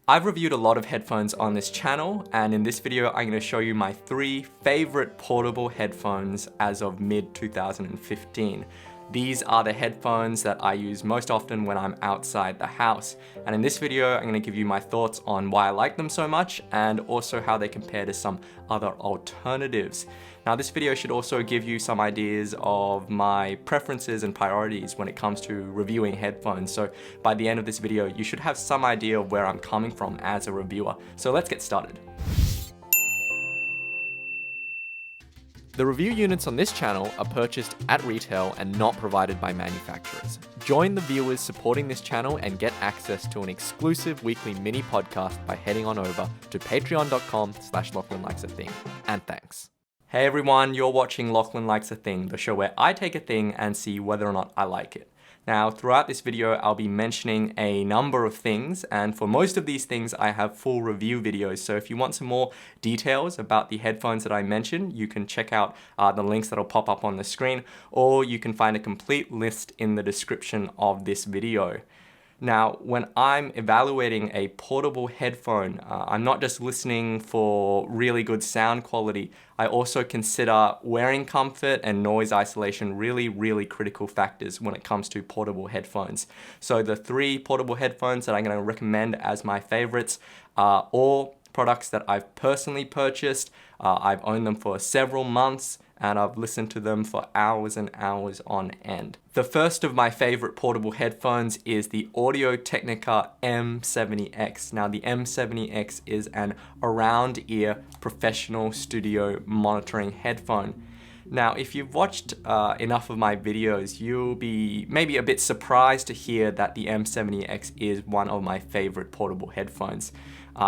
I've reviewed a lot of headphones on this channel, and in this video I'm going to show you my 3 favorite portable headphones as of mid-2015. These are the headphones that I use most often when I'm outside the house. And in this video, I'm going to give you my thoughts on why I like them so much and also how they compare to some other alternatives. Now, this video should also give you some ideas of my preferences and priorities when it comes to reviewing headphones. So by the end of this video, you should have some idea of where I'm coming from as a reviewer. So let's get started. The review units on this channel are purchased at retail and not provided by manufacturers. Join the viewers supporting this channel and get access to an exclusive weekly mini podcast by heading on over to patreon.com/LachlanLikesAThing. And thanks. Hey everyone, you're watching Lachlan Likes a Thing, the show where I take a thing and see whether or not I like it. Now, throughout this video, I'll be mentioning a number of things, and for most of these things, I have full review videos. So if you want some more details about the headphones that I mentioned, you can check out the links that'll pop up on the screen, or you can find a complete list in the description of this video. Now, when I'm evaluating a portable headphone, I'm not just listening for really good sound quality. I also consider wearing comfort and noise isolation really critical factors when it comes to portable headphones. So the 3 portable headphones that I'm going to recommend as my favorites are all products that I've personally purchased. I've owned them for several months, and I've listened to them for hours and hours on end. The first of my favorite portable headphones is the Audio-Technica M70X. Now, the M70X is an around-ear professional studio monitoring headphone. Now, if you've watched enough of my videos, you'll be maybe a bit surprised to hear that the M70X is one of my favorite portable headphones.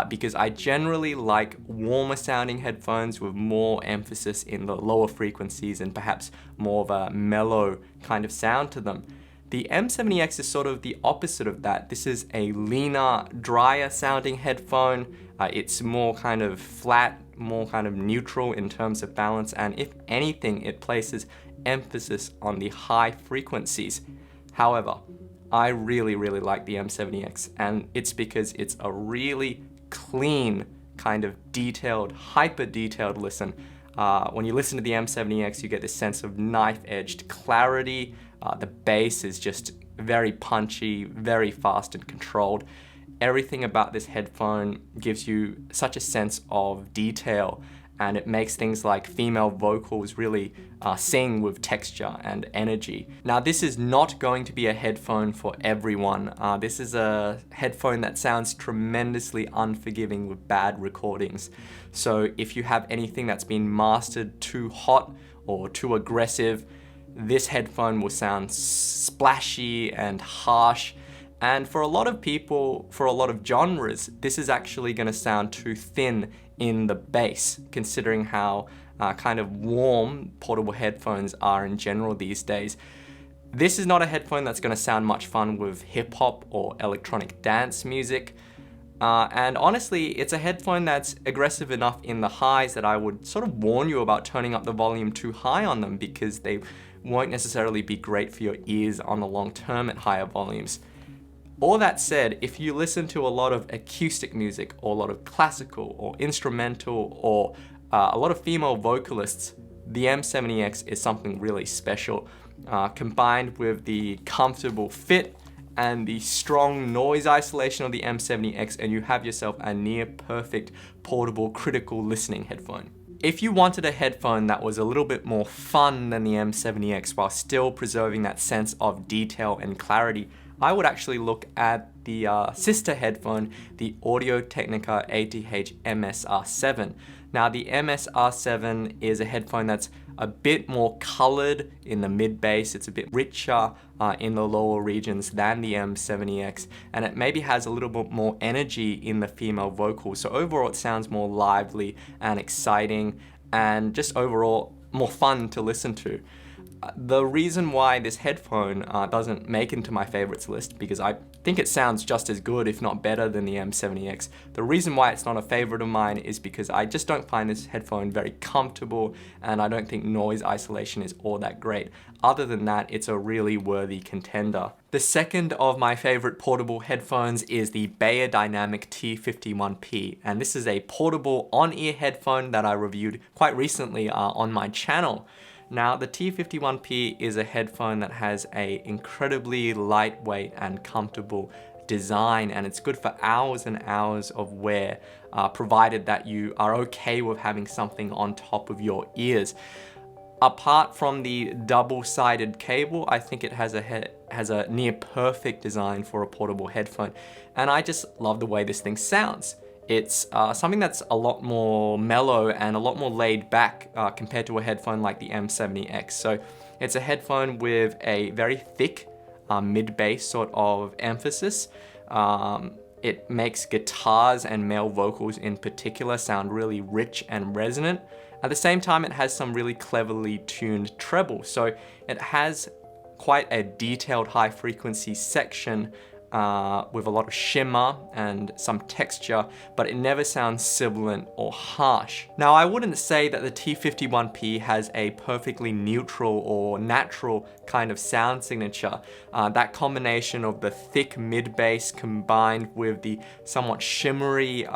Because I generally like warmer sounding headphones with more emphasis in the lower frequencies and perhaps more of a mellow kind of sound to them. The M70X is sort of the opposite of that. This is a leaner, drier sounding headphone. It's more kind of flat, more kind of neutral in terms of balance, and if anything, it places emphasis on the high frequencies. However, I really like the M70X, and it's because it's a really clean, kind of detailed, hyper-detailed listen. When you listen to the M70X, you get this sense of knife-edged clarity. The bass is just very punchy, very fast and controlled. Everything about this headphone gives you such a sense of detail, and it makes things like female vocals really sing with texture and energy. Now, this is not going to be a headphone for everyone. This is a headphone that sounds tremendously unforgiving with bad recordings. So if you have anything that's been mastered too hot or too aggressive, this headphone will sound splashy and harsh. And for a lot of people, for a lot of genres, this is actually going to sound too thin in the bass, considering how kind of warm portable headphones are in general these days. This is not a headphone that's going to sound much fun with hip-hop or electronic dance music. And honestly, it's a headphone that's aggressive enough in the highs that I would sort of warn you about turning up the volume too high on them, because they won't necessarily be great for your ears on the long term at higher volumes. All that said, if you listen to a lot of acoustic music or a lot of classical or instrumental or a lot of female vocalists, the M70X is something really special. Combined with the comfortable fit and the strong noise isolation of the M70X, and you have yourself a near perfect portable critical listening headphone. If you wanted a headphone that was a little bit more fun than the M70X while still preserving that sense of detail and clarity, I would actually look at the sister headphone, the Audio-Technica ATH MSR7. Now, the MSR7 is a headphone that's a bit more colored in the mid-bass. It's a bit richer in the lower regions than the M70X, and it maybe has a little bit more energy in the female vocals. So overall, it sounds more lively and exciting, and just overall more fun to listen to. The reason why this headphone doesn't make it into my favorites list, because I think it sounds just as good, if not better, than the M70X. The reason why it's not a favorite of mine is because I just don't find this headphone very comfortable, and I don't think noise isolation is all that great. Other than that, it's a really worthy contender. The second of my favorite portable headphones is the Beyerdynamic T51P, and this is a portable on-ear headphone that I reviewed quite recently on my channel. Now, the T51P is a headphone that has an incredibly lightweight and comfortable design, and it's good for hours and hours of wear, provided that you are okay with having something on top of your ears. Apart from the double-sided cable, I think it has a near perfect design for a portable headphone, and I just love the way this thing sounds. It's something that's a lot more mellow and a lot more laid back compared to a headphone like the M70X. So it's a headphone with a very thick mid-bass sort of emphasis. It makes guitars and male vocals in particular sound really rich and resonant. At the same time, it has some really cleverly tuned treble. So it has quite a detailed high frequency section with a lot of shimmer and some texture, but it never sounds sibilant or harsh. Now, I wouldn't say that the T51P has a perfectly neutral or natural kind of sound signature. That combination of the thick mid-bass combined with the somewhat shimmery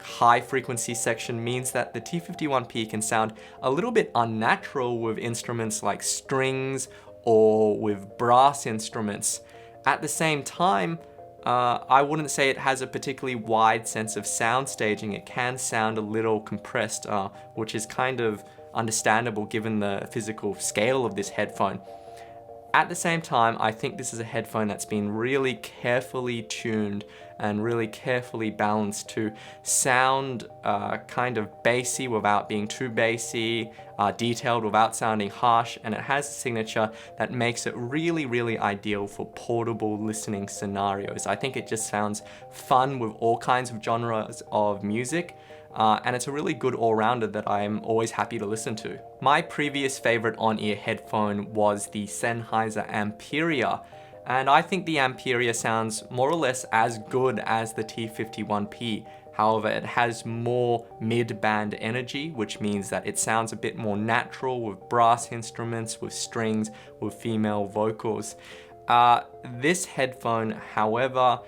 high frequency section means that the T51P can sound a little bit unnatural with instruments like strings or with brass instruments. At the same time, I wouldn't say it has a particularly wide sense of sound staging. It can sound a little compressed, which is kind of understandable given the physical scale of this headphone. At the same time, I think this is a headphone that's been really carefully tuned and really carefully balanced to sound kind of bassy without being too bassy, detailed without sounding harsh, and it has a signature that makes it really, really ideal for portable listening scenarios. I think it just sounds fun with all kinds of genres of music. And it's a really good all-rounder that I'm always happy to listen to. My previous favorite on-ear headphone was the Sennheiser Amperior, and I think the Amperior sounds more or less as good as the T51P. However, it has more mid-band energy, which means that it sounds a bit more natural with brass instruments, with strings, with female vocals. This headphone, however,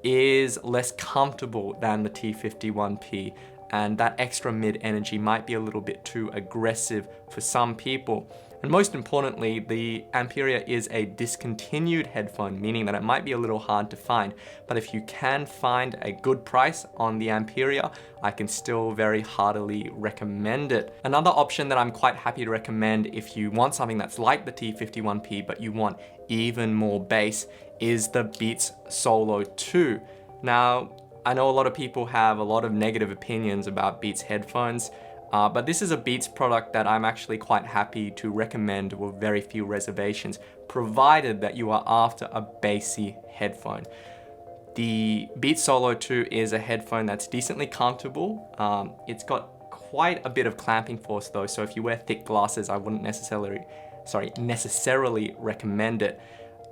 is less comfortable than the T51P, and that extra mid energy might be a little bit too aggressive for some people. And most importantly, the Amperior is a discontinued headphone, meaning that it might be a little hard to find. But if you can find a good price on the Amperior, I can still very heartily recommend it. Another option that I'm quite happy to recommend if you want something that's like the T51P, but you want even more bass, is the Beats Solo 2. Now, I know a lot of people have a lot of negative opinions about Beats headphones, but this is a Beats product that I'm actually quite happy to recommend with very few reservations, provided that you are after a bassy headphone. The Beats Solo 2 is a headphone that's decently comfortable. It's got quite a bit of clamping force though, so if you wear thick glasses, I wouldn't necessarily recommend it.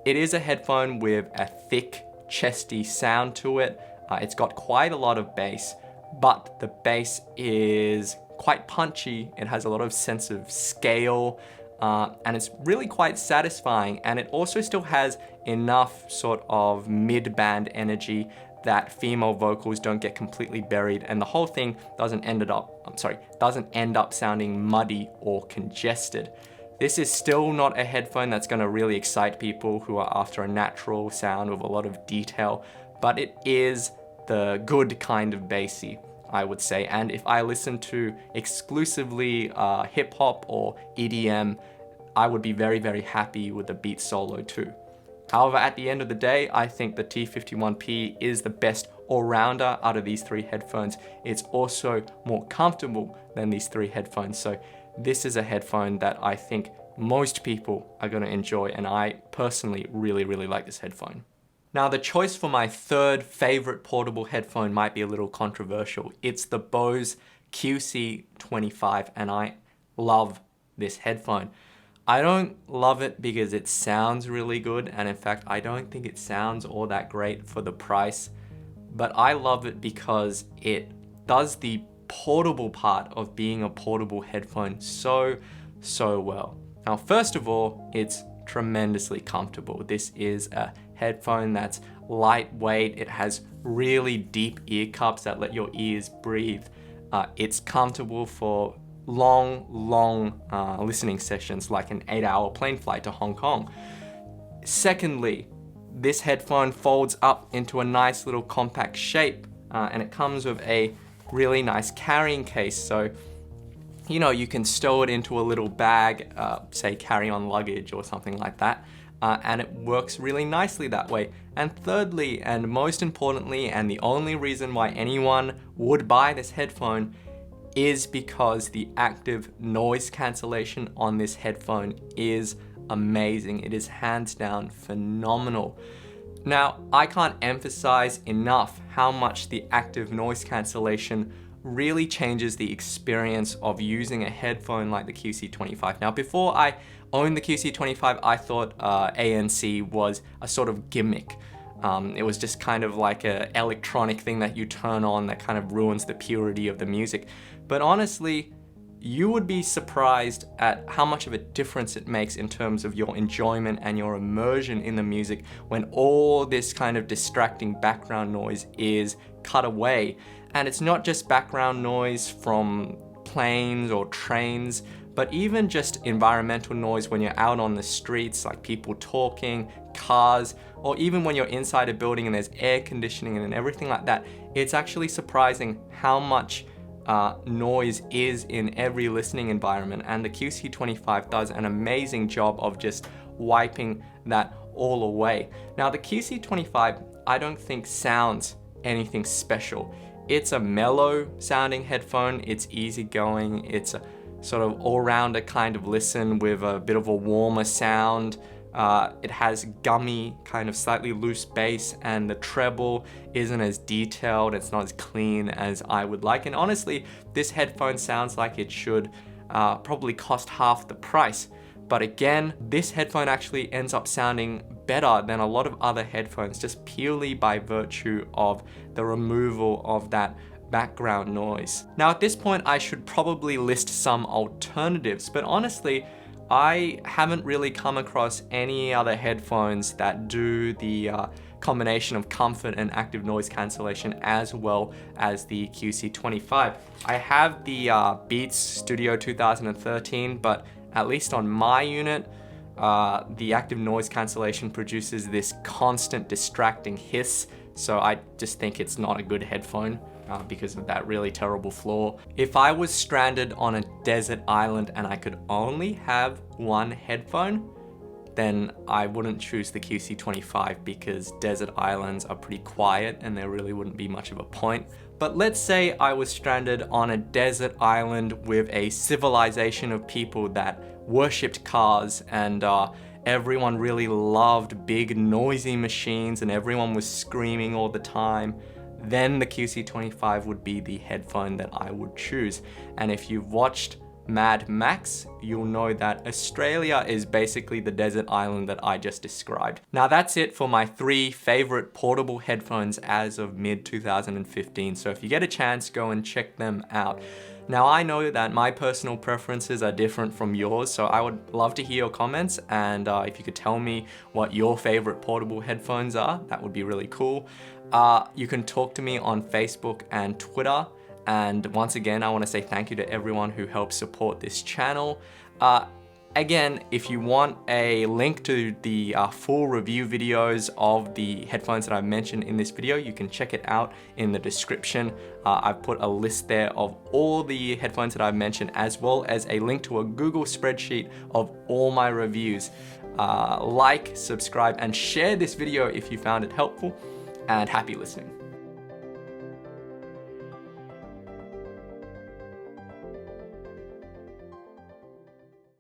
It is a headphone with a thick, chesty sound to it. It's got quite a lot of bass, but the bass is quite punchy. It has a lot of sense of scale, and it's really quite satisfying. And it also still has enough sort of mid-band energy that female vocals don't get completely buried, and the whole thing doesn't end up sounding muddy or congested. This is still not a headphone that's going to really excite people who are after a natural sound with a lot of detail, but it is the good kind of bassy, I would say. And if I listen to exclusively hip hop or EDM, I would be very, very happy with the Beats Solo 2. However, at the end of the day, I think the T51P is the best all-rounder out of these three headphones. It's also more comfortable than these three headphones. So this is a headphone that I think most people are going to enjoy, and I personally really, really like this headphone. Now, the choice for my third favorite portable headphone might be a little controversial. It's the Bose QC25, and I love this headphone. I don't love it because it sounds really good, and in fact, I don't think it sounds all that great for the price, but I love it because it does the portable part of being a portable headphone so well. Now, first of all, it's tremendously comfortable. This is a headphone that's lightweight. It has really deep ear cups that let your ears breathe. It's comfortable for long listening sessions, like an 8-hour plane flight to Hong Kong. Secondly, this headphone folds up into a nice little compact shape, and it comes with a really nice carrying case. So, you know, you can stow it into a little bag, say carry-on luggage or something like that, and it works really nicely that way. And thirdly, and most importantly, and the only reason why anyone would buy this headphone is because the active noise cancellation on this headphone is amazing. It is hands down phenomenal. Now, I can't emphasize enough how much the active noise cancellation really changes the experience of using a headphone like the QC25. Now, before I owned the QC25, I thought ANC was a sort of gimmick. It was just kind of like an electronic thing that you turn on that kind of ruins the purity of the music. But honestly, you would be surprised at how much of a difference it makes in terms of your enjoyment and your immersion in the music when all this kind of distracting background noise is cut away. And it's not just background noise from planes or trains, but even just environmental noise when you're out on the streets, like people talking, cars, or even when you're inside a building and there's air conditioning and everything like that. It's actually surprising how much noise is in every listening environment, and the QC25 does an amazing job of just wiping that all away. Now, the QC25, I don't think sounds anything special. It's a mellow sounding headphone, it's easygoing, it's a sort of all-rounder kind of listen with a bit of a warmer sound. It has gummy, kind of slightly loose bass, and the treble isn't as detailed, it's not as clean as I would like. And honestly, this headphone sounds like it should probably cost half the price. But again, this headphone actually ends up sounding better than a lot of other headphones just purely by virtue of the removal of that background noise. Now, at this point, I should probably list some alternatives, but honestly, I haven't really come across any other headphones that do the combination of comfort and active noise cancellation as well as the QC25. I have the Beats Studio 2013, but at least on my unit, the active noise cancellation produces this constant distracting hiss, so I just think it's not a good headphone. Because of that really terrible flaw. If I was stranded on a desert island and I could only have one headphone, then I wouldn't choose the QC25 because desert islands are pretty quiet and there really wouldn't be much of a point. But let's say I was stranded on a desert island with a civilization of people that worshipped cars, and everyone really loved big noisy machines and everyone was screaming all the time. Then the QC25 would be the headphone that I would choose. And if you've watched Mad Max, you'll know that Australia is basically the desert island that I just described. Now, that's it for my 3 favorite portable headphones as of mid-2015. So if you get a chance, go and check them out. Now, I know that my personal preferences are different from yours, so I would love to hear your comments, and if you could tell me what your favorite portable headphones are, that would be really cool. You can talk to me on Facebook and Twitter, and once again, I want to say thank you to everyone who helps support this channel. Again, if you want a link to the full review videos of the headphones that I've mentioned in this video, you can check it out in the description. I've put a list there of all the headphones that I've mentioned, as well as a link to a Google spreadsheet of all my reviews. Like, subscribe, and share this video if you found it helpful, and happy listening.